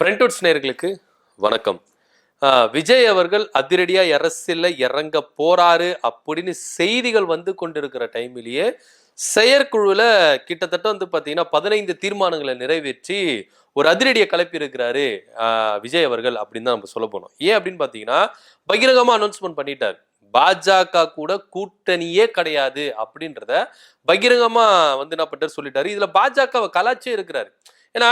ஃப்ரண்ட்வுட்ஸ் நேயர்களுக்கு வணக்கம். விஜய் அவர்கள் அதிரடியா அரசியல்ல இறங்க போறாரு அப்படின்னு செய்திகள் வந்து கொண்டிருக்கிற டைமிலேயே செயற்குழுல கிட்டத்தட்ட வந்து பாத்தீங்கன்னா 15 தீர்மானங்களை நிறைவேற்றி ஒரு அதிரடியை கிளப்பி இருக்கிறாரு விஜய் அவர்கள் அப்படின்னு தான் நம்ம சொல்ல போனோம். ஏன் அப்படின்னு பாத்தீங்கன்னா பகிரங்கமா அனௌன்ஸ்மெண்ட் பண்ணிட்டார். பாஜக கூட கூட்டணியே கிடையாது அப்படின்றத பகிரங்கமா வந்து என்ன பண்ணிட்டாரு சொல்லிட்டாரு. இதுல பாஜகவை கலாச்சே இருக்கிறாரு. ஏன்னா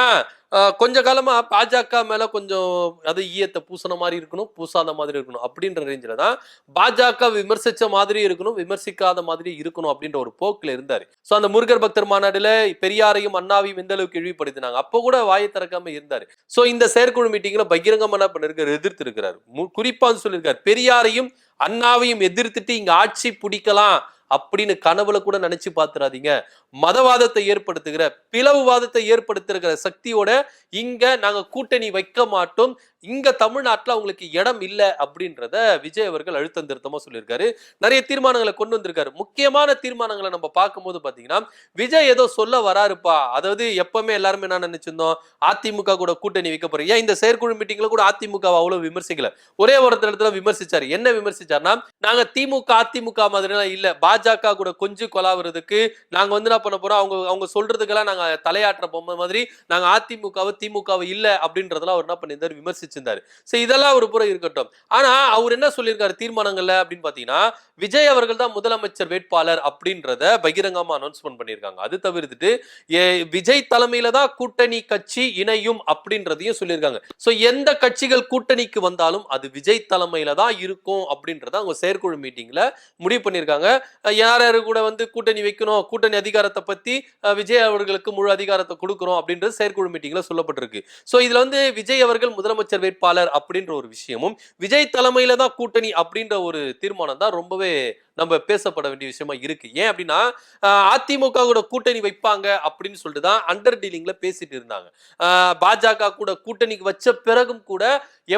கொஞ்ச காலமா பாஜக மேல கொஞ்சம் அது ஈயத்தை பூசின மாதிரி இருக்கணும், பூசாத மாதிரி இருக்கணும் அப்படின்ற ரேஞ்சில தான் பாஜக விமர்சிச்ச மாதிரி இருக்கணும், விமர்சிக்காத மாதிரி இருக்கணும் அப்படின்ற ஒரு போக்குல இருந்தாரு. சோ அந்த முருகர் பக்தர் மாநாடுல பெரியாரையும் அண்ணாவையும் எந்த அளவுக்கு இழிவுபடுத்தினாங்க, அப்போ கூட வாயை திறக்காம இருந்தாரு. சோ இந்த செயற்குழு மீட்டிங்ல பகிரங்கமா என்ன பண்ணிருக்காரு, எதிர்த்து இருக்கிறார். குறிப்பா சொல்லியிருக்காரு, பெரியாரையும் அண்ணாவையும் எதிர்த்துட்டு இங்க ஆட்சி பிடிக்கலாம் அப்படின்னு கனவுல கூட நினைச்சு பாத்துறாதீங்க. மதவாதத்தை ஏற்படுத்துகிற பிளவுவாதத்தை ஏற்படுத்துகிற சக்தியோட இங்க நாங்க கூட்டணி வைக்க மாட்டோம், இங்க தமிழ்நாட்டுல அவங்களுக்கு இடம் இல்லை அப்படின்றத விஜய் அவர்கள் அழுத்தம் திருத்தமா சொல்லியிருக்காரு. நிறைய தீர்மானங்களை கொண்டு வந்திருக்காரு. முக்கியமான தீர்மானங்களை நம்ம பார்க்கும்போது பாத்தீங்கன்னா விஜய் ஏதோ சொல்ல வராருப்பா. அதாவது எப்பவுமே எல்லாருமே என்ன நினைச்சிருந்தோம், அதிமுக கூட கூட்டணி வைக்க போறோம். ஏன் இந்த செயற்குழு மீட்டிங்ல கூட அதிமுக அவ்வளவு விமர்சிக்கல, ஒரே ஒரு இடத்துல விமர்சிச்சாரு. என்ன விமர்சிச்சாருன்னா, நாங்க திமுக அதிமுக மாதிரி எல்லாம் இல்ல, பாஜக கூட கொஞ்சம் கொலாவுறதுக்கு நாங்க வந்து என்ன பண்ண போறோம், அவங்க அவங்க சொல்றதுக்கெல்லாம் நாங்க தலையாற்ற பொம்மை மாதிரி நாங்க அதிமுகவை திமுகவை இல்ல அப்படின்றதெல்லாம் அவர் என்ன பண்ணியிருந்தாரு, விமர்சிச்சிருந்தாரு. சரி, இதெல்லாம் ஒரு புறம் இருக்கட்டும். ஆனா அவர் என்ன சொல்லியிருக்காரு தீர்மானங்கள்ல அப்படின்னு பாத்தீங்கன்னா, விஜய் அவர்கள் தான் முதலமைச்சர் வேட்பாளர் அப்படின்றத பகிரங்கமா அனௌன்ஸ்மெண்ட் பண்ணியிருக்காங்க. அது தவிர்த்துட்டு விஜய் தலைமையில தான் கூட்டணி கட்சி இணையும் அப்படின்றதையும் சொல்லியிருக்காங்க. சோ எந்த கட்சிகள் கூட்டணிக்கு வந்தாலும் அது விஜய் தலைமையில தான் இருக்கும் அப்படின்றத அவங்க செயற்குழு மீட்டிங்ல முடிவு பண்ணியிருக்காங்க. யார் யாரு கூட வந்து கூட்டணி வைக்கணும், கூட்டணி அதிகாரத்தை பத்தி விஜய் அவர்களுக்கு முழு அதிகாரத்தை கொடுக்கிறோம் அப்படின்றது செயற்குழு மீட்டிங்ல சொல்லப்பட்டிருக்கு. சோ இதுல வந்து விஜய் அவர்கள் முதலமைச்சர் வேட்பாளர் அப்படின்ற ஒரு விஷயமும், விஜய் தலைமையில தான் கூட்டணி அப்படின்ற ஒரு தீர்மானம் தான் ரொம்பவே நம்ம பேசப்பட வேண்டிய விஷயமா இருக்கு. ஏன் அப்படின்னா அதிமுக கூட கூட்டணி வைப்பாங்க அப்படின்னு சொல்லிட்டு தான் அண்டர் டீலிங்ல பேசிட்டு இருந்தாங்க. பாஜக கூட கூட்டணிக்கு வச்ச பிறகும் கூட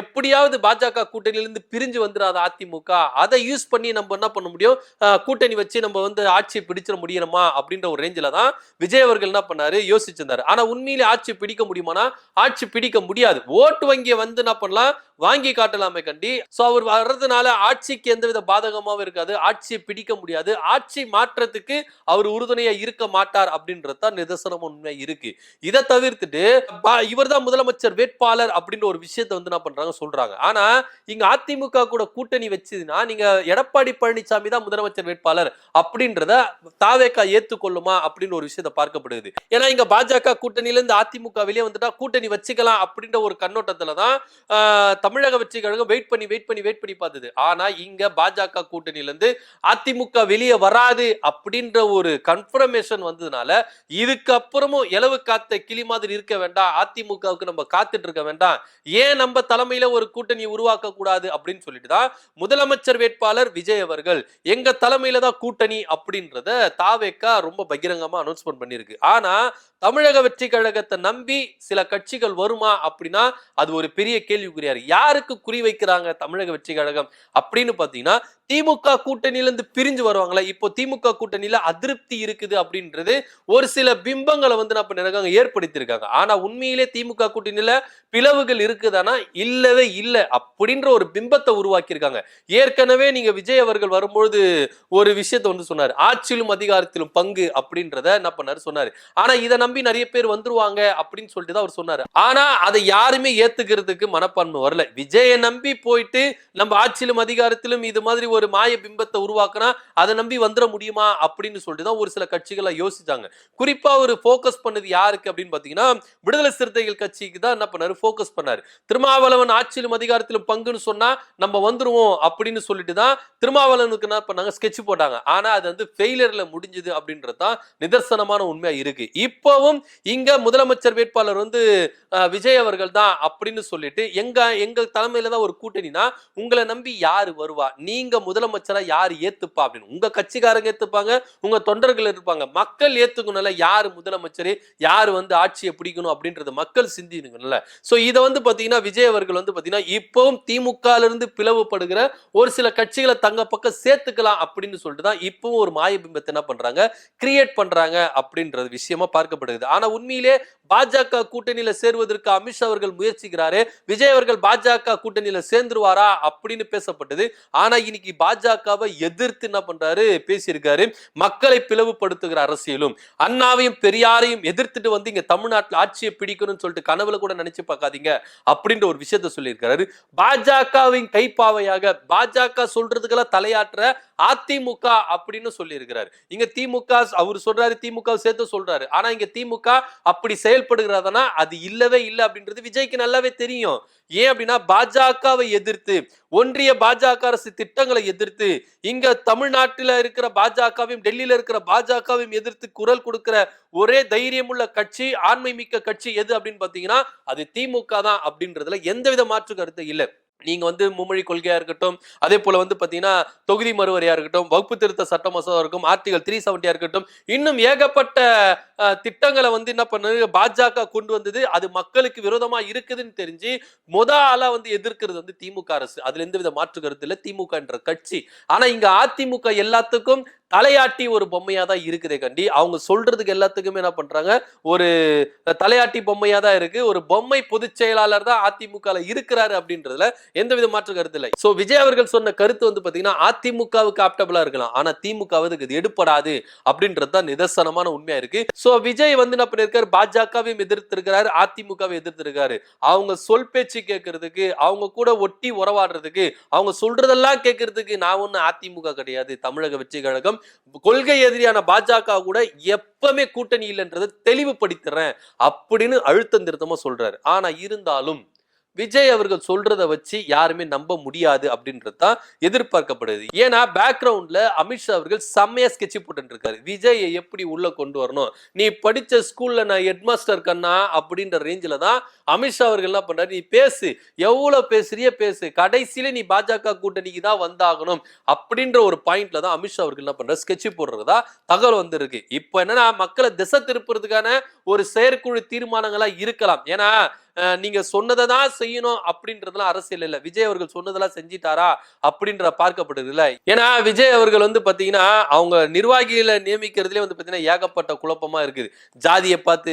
எப்படியாவது பாஜக கூட்டணியிலிருந்து பிரிஞ்சு வந்துடாத அதிமுக, அதை யூஸ் பண்ணி நம்ம என்ன பண்ண முடியும், கூட்டணி வச்சு நம்ம வந்து ஆட்சியை பிடிச்சிட முடியணுமா அப்படின்ற ஒரு ரேஞ்சில தான் விஜய் அவர்கள் என்ன பண்ணாரு யோசிச்சிருந்தாரு. ஆனா உண்மையிலே ஆட்சி பிடிக்க முடியுமானா ஆட்சி பிடிக்க முடியாது. ஓட்டு வங்கியை வந்து என்ன பண்ணலாம், வாங்கி காட்டலாமே கண்டி. சோ அவர் வர்றதுனால ஆட்சிக்கு எந்தவித பாதகமாவும் இருக்காது, ஆட்சியை பிடிக்க முடியாது, ஆட்சி மாற்றத்துக்கு அவர் உறுதுணையா இருக்க மாட்டார் அப்படின்றத நிதர்சனம் உண்மை இருக்கு. இதை தவிர்த்துட்டு இவர் தான் முதலமைச்சர் வேட்பாளர் அப்படின்ற ஒரு விஷயத்தை வந்து என்ன பண்றாங்க சொல்றாங்க. ஆனா இங்க அதிமுக கூட கூட்டணி வச்சதுன்னா நீங்க எடப்பாடி பழனிசாமி தான் முதலமைச்சர் வேட்பாளர் அப்படின்றத தாவேகா ஏத்துக்கொள்ளுமா அப்படின்னு ஒரு விஷயத்தை பார்க்கப்படுது. ஏன்னா இங்க பாஜக கூட்டணியில இருந்து அதிமுக வெளியே வந்துட்டா கூட்டணி வச்சுக்கலாம் அப்படின்ற ஒரு கண்ணோட்டத்துல தான் தமிழக வெற்றி கழகம் வெயிட் பண்ணி பார்த்தது. ஆனா இங்க பாஜக கூட்டணியில இருந்து அதிமுக வெளியே வராது அப்படின்ற ஒரு கன்ஃபர்மேஷன் வந்ததுனால இதுக்கப்புறமும் எலவு காத்த கிளி மாதிரி இருக்க வேண்டாம், அதிமுகவுக்கு நம்ம காத்துட்டு இருக்க வேண்டாம், ஏன் நம்ம தலைமையில ஒரு கூட்டணி உருவாக்க கூடாது அப்படின்னு சொல்லிட்டு தான் முதலமைச்சர் வேட்பாளர் விஜய் அவர்கள் எங்க தலைமையில தான் கூட்டணி அப்படின்றத தாவேகா ரொம்ப பகிரங்கமா அனௌன்ஸ்மெண்ட் பண்ணிருக்கு. ஆனா தமிழக வெற்றி கழகத்தை நம்பி சில கட்சிகள் வருமா அப்படின்னா அது ஒரு பெரிய கேள்விக்குறியா இருக்கு. யாருக்கு குறி வைக்கிறாங்க தமிழக வெற்றி கழகம் அப்படின்னு பாத்தீங்கன்னா, திமுக கூட்டணியிலிருந்து பிரிஞ்சு வருவாங்களா, இப்போ திமுக கூட்டணியில அதிருப்தி இருக்குது அப்படின்றது ஒரு சில பிம்பங்களை வந்து நம்ம ஏற்படுத்தியிருக்காங்க. ஆனா உண்மையிலே திமுக கூட்டணியில பிளவுகள் இருக்குதானா, இல்லவே இல்லை அப்படின்ற ஒரு பிம்பத்தை உருவாக்கியிருக்காங்க. ஏற்கனவே நீங்க விஜய் அவர்கள் வரும்பொழுது ஒரு விஷயத்தை வந்து சொன்னாரு, ஆட்சியிலும் அதிகாரத்திலும் பங்கு அப்படின்றத என்ன பண்ணாரு சொன்னாரு. ஆனா இதை நம்பி நிறைய பேர் வந்துருவாங்க அப்படின்னு சொல்லிட்டு தான் அவர் சொன்னாரு. ஆனா அதை யாருமே ஏத்துக்கிறதுக்கு மனப்பான்மை வரல. விஜயை நம்பி போயிட்டு நம்ம ஆட்சியிலும் அதிகாரத்திலும் இது மாதிரி ஒரு மாய பிம்பத்தை உருவாக்குனா அதை நம்பி வந்துட முடியுமா அப்படின்னு சொல்லிட்டு தான் ஒரு சில கட்சிகளை யோசிச்சாங்க. குறிப்பா ஒரு போக்கஸ் பண்ணது யாருக்கு அப்படின்னு பாத்தீங்கன்னா, விடுதலை சிறுத்தைகள் கட்சிக்கு தான் என்ன பண்ணாரு, போக்கஸ் பண்ணாரு. திருமாவளவன் ஆட்சியிலும் அதிகாரத்திலும் பங்குன்னு சொன்னா நம்ம வந்துருவோம் அப்படின்னு சொல்லிட்டு தான் திருமாவளவனுக்கு என்ன பண்ணாங்க, ஸ்கெட்ச் போட்டாங்க. ஆனா அது வந்து ஃபெயிலியர்ல முடிஞ்சது அப்படின்றது தான் நிதர்சனமான உண்மையா இருக்கு. இப்பவும் இங்க முதலமைச்சர் வேட்பாளர் வந்து விஜய் அவர்கள் தான் அப்படின்னு சொல்லிட்டு எங்க தலைமையில தான் ஒரு கூட்டணினா உங்களை நம்பி யாரு வருவா, நீங்க முதலமைச்சரா யார் ஏத்துப்பா அப்படின்னு. உங்க கட்சிக்காரங்க ஏத்துப்பாங்க, உங்க தொண்டர்கள் இருப்பாங்க. மக்கள் ஏத்துக்கணும்ல, யாரு முதலமைச்சர், யாரு ஆட்சியை பிடிக்கணும் அப்படின்றது மக்கள் சிந்திக்கணும்ல. சோ இத பாத்தீங்கன்னா விஜய் அவர்கள் பாத்தீங்கன்னா இப்பவும் திமுக இருந்து பிளவுபடுகிற ஒரு சில கட்சிகளை தங்க பக்கம் சேர்த்துக்கலாம் அப்படின்னு சொல்லிட்டு தான் இப்பவும் ஒரு மாயபிம்பத்தை என்ன பண்றாங்க, கிரியேட் பண்றாங்க அப்படின்றது விஷயமா பார்க்கப்படுது. ஆனா உண்மையிலே பாஜக கூட்டணியில சேருவதற்கு அமித்ஷா அவர்கள் முயற்சிக்கிறாரு. விஜய் அவர்கள் பாஜக கூட்டணியில சேர்ந்துருவாரா அப்படின்னு பேசப்பட்டது. ஆனா இன்னைக்கு பாஜகவை எதிர்த்து என்ன பண்றாரு, பேசியிருக்காரு. மக்களை பிளவுபடுத்துகிற அரசியலும் அண்ணாவையும் பெரியாரையும் எதிர்த்துட்டு இங்க தமிழ்நாட்டில் ஆட்சியை பிடிக்கணும்னு சொல்லிட்டு கனவுல கூட நினைச்சு பார்க்காதீங்க அப்படின்ற ஒரு விஷயத்த சொல்லியிருக்காரு. பாஜகவின் கைப்பாவையாக பாஜக சொல்றதுக்கெல்லாம் தலையாற்ற அதிமுக அப்படின்னு சொல்லி இருக்கிறார். இங்க திமுக அவர் சொல்றாரு, திமுக சேர்த்து சொல்றாரு. ஆனா இங்க திமுக அப்படி செயல்படுகிறதுனா அது இல்லவே இல்லை அப்படின்றது விஜய்க்கு நல்லாவே தெரியும். ஏன் அப்படின்னா பாஜகவை எதிர்த்து, ஒன்றிய பாஜக அரசு திட்டங்களை எதிர்த்து, இங்க தமிழ்நாட்டில் இருக்கிற பாஜகவையும் டெல்லியில இருக்கிற பாஜகவையும் எதிர்த்து குரல் கொடுக்கிற ஒரே தைரியமுள்ள கட்சி, ஆண்மை மிக்க கட்சி எது அப்படின்னு பாத்தீங்கன்னா அது திமுக தான் அப்படின்றதுல எந்தவித மாற்று கருத்து இல்லை. நீங்க மும்மொழி கொள்கையா இருக்கட்டும், அதே போல பாத்தீங்கன்னா தொகுதி மறுவரையா இருக்கட்டும், வகுப்பு திருத்த சட்ட மசோதா இருக்கும், ஆர்டிகல் 370 இருக்கட்டும், இன்னும் ஏகப்பட்ட திட்டங்களை என்ன பண்ணது பாஜக கொண்டு வந்தது. அது மக்களுக்கு விரோதமா இருக்குதுன்னு தெரிஞ்சு ஆளா எதிர்க்கிறது திமுக அரசு. அதுல எந்தவித மாற்று கருத்து இல்ல, திமுக என்ற கட்சி. ஆனா இங்க அதிமுக எல்லாத்துக்கும் தலையாட்டி ஒரு பொம்மையா தான் இருக்குதே கண்டி, அவங்க சொல்றதுக்கு எல்லாத்துக்குமே என்ன பண்றாங்க, ஒரு தலையாட்டி பொம்மையா தான் இருக்கு. ஒரு பொம்மை பொதுச் செயலாளர் தான் அதிமுக இருக்கிறாரு அப்படின்றதுல எந்தவித மாற்று கருத்து இல்லை. சோ விஜய் அவர்கள் சொன்ன கருத்து பாத்தீங்கன்னா அதிமுகவுக்கு ஆப்டபிளா இருக்கலாம், ஆனா திமுகவுக்கு இது எடுப்படாது அப்படின்றது தான் நிதர்சனமான உண்மையா இருக்கு. சோ விஜய் என்ன பண்ணிருக்காரு, பாஜகவையும் எதிர்த்திருக்கிறாரு, அதிமுகவை எதிர்த்திருக்காரு. அவங்க சொல் பேச்சு கேட்கறதுக்கு, அவங்க கூட ஒட்டி உறவாடுறதுக்கு, அவங்க சொல்றதெல்லாம் கேட்கறதுக்கு நான் ஒண்ணு அதிமுக கிடையாது, தமிழக வெற்றி கழகம் கொள்கை எதிரியான பாஜக கூட எப்பவுமே கூட்டணி இல்லைன்றதை தெளிவுபடுத்துறேன் அப்படின்னு அழுத்தம் திருத்தமா சொல்றாரு. ஆனா இருந்தாலும் விஜய் அவர்கள் சொல்றதை வச்சு யாருமே நம்ப முடியாது அப்படின்றது தான் எதிர்பார்க்கப்படுது. ஏன்னா பேக்ரவுண்ட்ல அமித்ஷா அவர்கள் செம்மையா ஸ்கெட்ச் போட்டு இருக்காரு. விஜயை எப்படி உள்ள கொண்டு வரணும், நீ படிச்ச ஸ்கூல்ல நான் ஹெட் மாஸ்டர் கண்ணா அப்படின்ற ரேஞ்சில தான் அமித்ஷா அவர்கள் என்ன பண்றாரு, நீ பேசு, எவ்வளவு பேசுறிய பேசு, கடைசியில நீ பாஜக கூட்டணிக்கு தான் வந்தாகணும் அப்படின்ற ஒரு பாயிண்ட்ல தான் அமித்ஷா அவர்கள் என்ன பண்ற ஸ்கெட்ச் போடுறதா தகவல் வந்திருக்கு. இப்போ என்னன்னா மக்களை திசை திருப்புறதுக்கான ஒரு செயற்குழு தீர்மானங்களா இருக்கலாம். ஏன்னா நீங்க சொன்னதை தான் செய்யணும் அப்படின்றதுலாம் அரசியல் இல்ல. விஜய் அவர்கள் சொன்னதெல்லாம் செஞ்சிட்டாரா அப்படின்ற பார்க்கப்படுது இல்ல. ஏன்னா விஜய் அவர்கள் பாத்தீங்கன்னா அவங்க நிர்வாகிகளை நியமிக்கிறதுலே பாத்தீங்கன்னா ஏகப்பட்ட குழப்பமா இருக்குது. ஜாதியை பார்த்து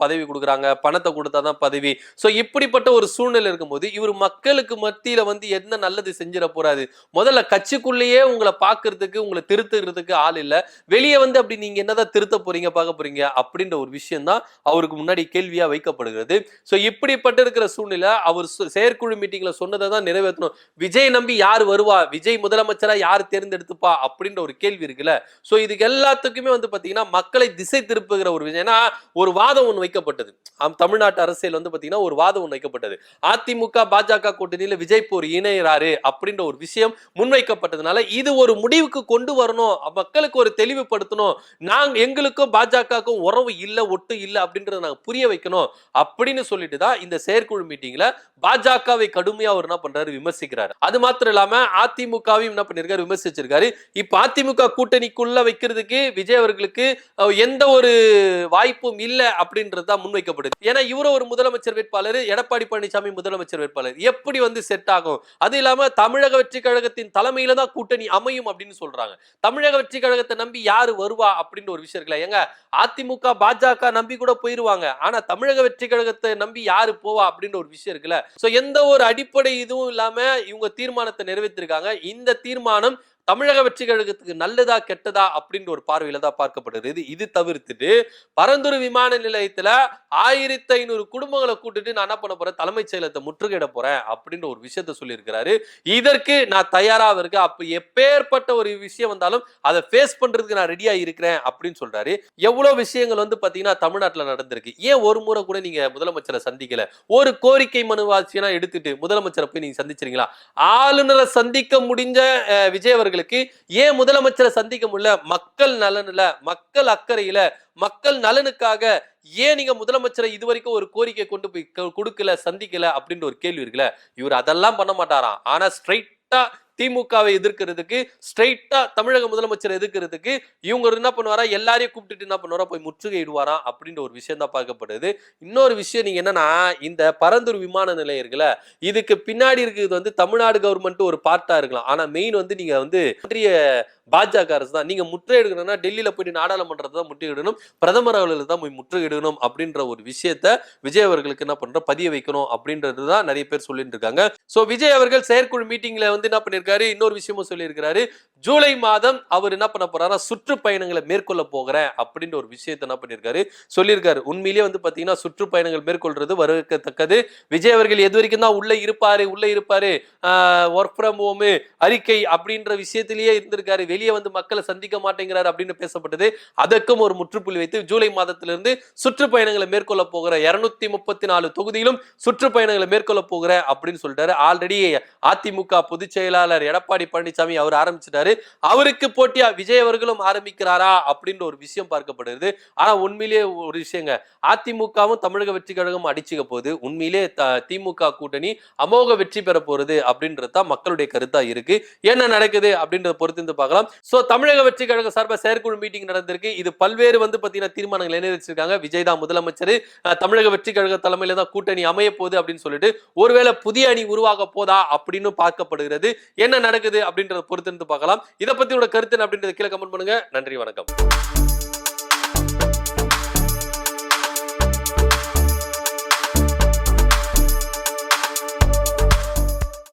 பதவி கொடுக்குறாங்க, பணத்தை கொடுத்தாதான் பதவி. சோ இப்படிப்பட்ட ஒரு சூழ்நிலை இருக்கும்போது இவர் மக்களுக்கு மத்தியில என்ன நல்லது செஞ்சிட போறாரு. முதல்ல கட்சிக்குள்ளேயே உங்களை பாக்குறதுக்கு, உங்களை திருத்துறதுக்கு ஆள் இல்ல. வெளியே அப்படி நீங்க என்னதான் திருத்த போறீங்க, பார்க்க போறீங்க அப்படின்ற ஒரு விஷயம் தான் அவருக்கு முன்னாடி கேள்வியா வைக்கப்படுகிறது. சோ இப்படிப்பட்ட இருக்கிற சூழ்நிலை அவர் செயற்குழு மீட்டிங்ல சொன்னதை தான் நிறைவேற்றணும். விஜய் நம்பி யார் வருவா, விஜய் முதலமைச்சரா யார் தேர்ந்தெடுத்துப்பா அப்படின்ற ஒரு கேள்வி இருக்குல்ல. சோ இதுக்கு எல்லாத்துக்குமே பாத்தீங்கன்னா மக்களை திசை திருப்புகிற ஒரு விஷயம். ஏன்னா ஒரு வாதம் ஒன்று வைக்கப்பட்டது தமிழ்நாட்டு அரசியல் பாத்தீங்கன்னா ஒரு வாதம் ஒன்று வைக்கப்பட்டது. அதிமுக பாஜக கூட்டணியில விஜய் போர் இணையறாரு அப்படின்ற ஒரு விஷயம் முன்வைக்கப்பட்டதுனால இது ஒரு முடிவுக்கு கொண்டு வரணும், மக்களுக்கு ஒரு தெளிவுபடுத்தணும், நாங்க எங்களுக்கும் பாஜகவுக்கும் உறவு இல்ல, ஒட்டு இல்ல அப்படின்றத நாங்க புரிய வைக்கணும் அப்படின்னு சொல்லிட்டு தான் இந்த செயற்குழு மீட்டிங்ல பாஜகவை கடுமையா அவர் என்ன பண்றாரு, விமர்சிக்கிறாரு. அது மாத்திரம் இல்லாம அதிமுகவையும் என்ன பண்ணிருக்காரு, விமர்சிச்சிருக்காரு. இப்ப அதிமுக கூட்டணிக்குள்ள வைக்கிறதுக்கு விஜய் அவர்களுக்கு எந்த ஒரு வாய்ப்பும் இல்ல அப்படின்றது தான் முன்வைக்கப்படுது. ஏன்னா இவரும் ஒரு முதலமைச்சர் வேட்பாளர், எடப்பாடி பழனிசாமி முதலமைச்சர் வேட்பாளர், எப்படி செட் ஆகும்? அது இல்லாம தமிழக வெற்றி கழகத்தின் தலைமையில தான் கூட்டணி அமையும் அப்படின்னு சொல்றாங்க. தமிழக வெற்றி கழகத்தை நம்பி யாரு வருவா அப்படின்ற ஒரு விஷயம் இருக்குல்ல. எங்க அதிமுக பாஜக நம்பி கூட போயிருவாங்க, ஆனா தமிழக வெற்றி கழகத்தை நம்பி யாரு போவா அப்படின்ற ஒரு விஷயம் இருக்குல்ல. சோ எந்த ஒரு அடிப்படை இதுவும் இல்லாம இவங்க தீர்மானத்தை நிறைவேற்றிருக்காங்க. இந்த தீர்மானம் தமிழக வெற்றி கழகத்துக்கு நல்லதா கெட்டதா அப்படின்ற ஒரு பார்வையில தான் பார்க்கப்படுது. இது தவிர்த்துட்டு பரந்தூர் விமான நிலையத்துல 1500 குடும்பங்களை கூட்டிட்டு நான் என்ன பண்ண போறேன், தலைமைச் செயலகத்தை முற்றுகையிட போறேன் அப்படின்ற ஒரு விஷயத்த சொல்லியிருக்கிறாரு. இதற்கு நான் தயாராக இருக்கேன், அப்ப எப்பேற்பட்ட ஒரு விஷயம் வந்தாலும் அதை ஃபேஸ் பண்றதுக்கு நான் ரெடியா இருக்கிறேன் அப்படின்னு சொல்றாரு. எவ்வளவு விஷயங்கள் பாத்தீங்கன்னா தமிழ்நாட்டுல நடந்திருக்கு. ஏன் ஒரு முறை கூட நீங்க முதலமைச்சரை சந்திக்கல? ஒரு கோரிக்கை மனுவாட்சியா எடுத்துட்டு முதலமைச்சரை போய் நீங்க சந்திச்சிருங்களா? ஆளுநரை சந்திக்க முடிஞ்ச விஜய் அவர்களுக்கு ஏன் முதலமைச்சரை சந்திக்க முடியல? மக்கள் நலன்ல, மக்கள் அக்கறையில, மக்கள் நலனுக்காக ஏன் நீங்க முதலமைச்சரை இதுவரைக்கும் ஒரு கோரிக்கை கொண்டு போய் கொடுக்கல, சந்திக்கல அப்படின்ற ஒரு கேள்வி இருக்குல்ல. இவர் அதெல்லாம் பண்ண மாட்டாராம். ஆனா ஸ்ட்ரைட்டா திமுகவை எதிர்க்கிறதுக்கு, ஸ்ட்ரைட்டா தமிழக முதலமைச்சர் எதிர்க்கிறதுக்கு இவங்க என்ன பண்ணுவாரா, எல்லாரையும் கூப்பிட்டுட்டு என்ன பண்ணுவாரா, போய் முற்றுகையிடுவாராம் அப்படின்ற ஒரு விஷயம் தான் பார்க்கப்படுது. இன்னொரு விஷயம் நீங்க என்னன்னா, இந்த பரந்தூர் விமான நிலையம் இருக்குல்ல, இதுக்கு பின்னாடி இருக்கிறது வந்து தமிழ்நாடு கவர்மெண்ட் ஒரு பார்ட்டா இருக்கலாம். ஆனா மெயின் வந்து நீங்க வந்து ஒன்றிய பாஜக அரசு தான். நீங்க முற்றுகையிடணும்னா டெல்லியில போயிட்டு நாடாளுமன்றத்தை தான் முற்றுகையிடணும், பிரதமர் அவர்களுக்கு தான் போய் முற்றுகையிடணும் அப்படின்ற ஒரு விஷயத்த விஜய் அவர்களுக்கு என்ன பண்ற பதிய வைக்கணும் அப்படின்றது தான் நிறைய பேர் சொல்லிட்டு இருக்காங்க. சோ விஜய் அவர்கள் செயற்குழு மீட்டிங்ல வந்து என்ன பண்ணிருக்காரு, இன்னொரு விஷயமும் சொல்லியிருக்காரு. ஜூலை மாதம் அவர் என்ன பண்ண போறாரா, சுற்றுப்பயணங்களை மேற்கொள்ள போகிறேன் அப்படின்ற ஒரு விஷயத்தை என்ன பண்ணிருக்காரு சொல்லியிருக்காரு. உண்மையிலேயே வந்து பாத்தீங்கன்னா சுற்றுப்பயணங்கள் மேற்கொள்றது வரவேற்கத்தக்கது. விஜய் அவர்கள் எது வரைக்கும் தான் உள்ள இருப்பாரு ஒர்க் ஃப்ரம் ஹோம் அறிக்கை அப்படின்ற விஷயத்திலேயே இருந்திருக்காரு, வெளியே வந்து மக்களை சந்திக்க மாட்டேங்கிறாரு அப்படின்னு பேசப்பட்டது. அதற்கும் ஒரு முற்றுப்புள்ளி வைத்து ஜூலை மாதத்திலிருந்து சுற்றுப்பயணங்களை மேற்கொள்ள போகிற 234 தொகுதியிலும் சுற்றுப்பயணங்களை மேற்கொள்ள போகிற அப்படின்னு சொல்லிட்டாரு. ஆல்ரெடி அதிமுக பொதுச் செயலாளர் எடப்பாடி பழனிசாமி அவர் ஆரம்பிச்சிட்டாரு. அவருக்கு போட்டியா விஜய் அவர்களும் ஆரம்பிக்கிறாரா அப்படின்ற ஒரு விஷயம் பார்க்கப்படுது. ஆனா உண்மையிலேயே ஒரு விஷயங்க, அதிமுகவும் தமிழக வெற்றி கழகம் அடிச்சுக்க போகுது. உண்மையிலே திமுக கூட்டணி அமோக வெற்றி பெற போறது அப்படின்றது தான் மக்களுடைய கருத்தா இருக்கு. என்ன நடக்குது அப்படின்றத பொறுத்து பார்க்கலாம். சோ தமிழக வெற்றி கழக சார்பா செயற்குழு மீட்டிங் நடந்திருக்கு. இது பல்வேறு வந்து பாத்தீங்கன்னா தீர்மானங்கள் நிறைவேற்றிருக்காங்க. விஜய் தான் முதலமைச்சர், தமிழக வெற்றி கழக தலைமையில தான் கூட்டணி அமைய போகுது அப்படின்னு சொல்லிட்டு ஒருவேளை புதிய அணி உருவாக போதா அப்படின்னு பார்க்கப்படுகிறது. என்ன நடக்குது அப்படின்றத பொறுத்து பார்க்கலாம். இதை பத்தி உங்களோட கருத்து அப்படின்றத கீழே கமெண்ட் பண்ணுங்க. நன்றி, வணக்கம்.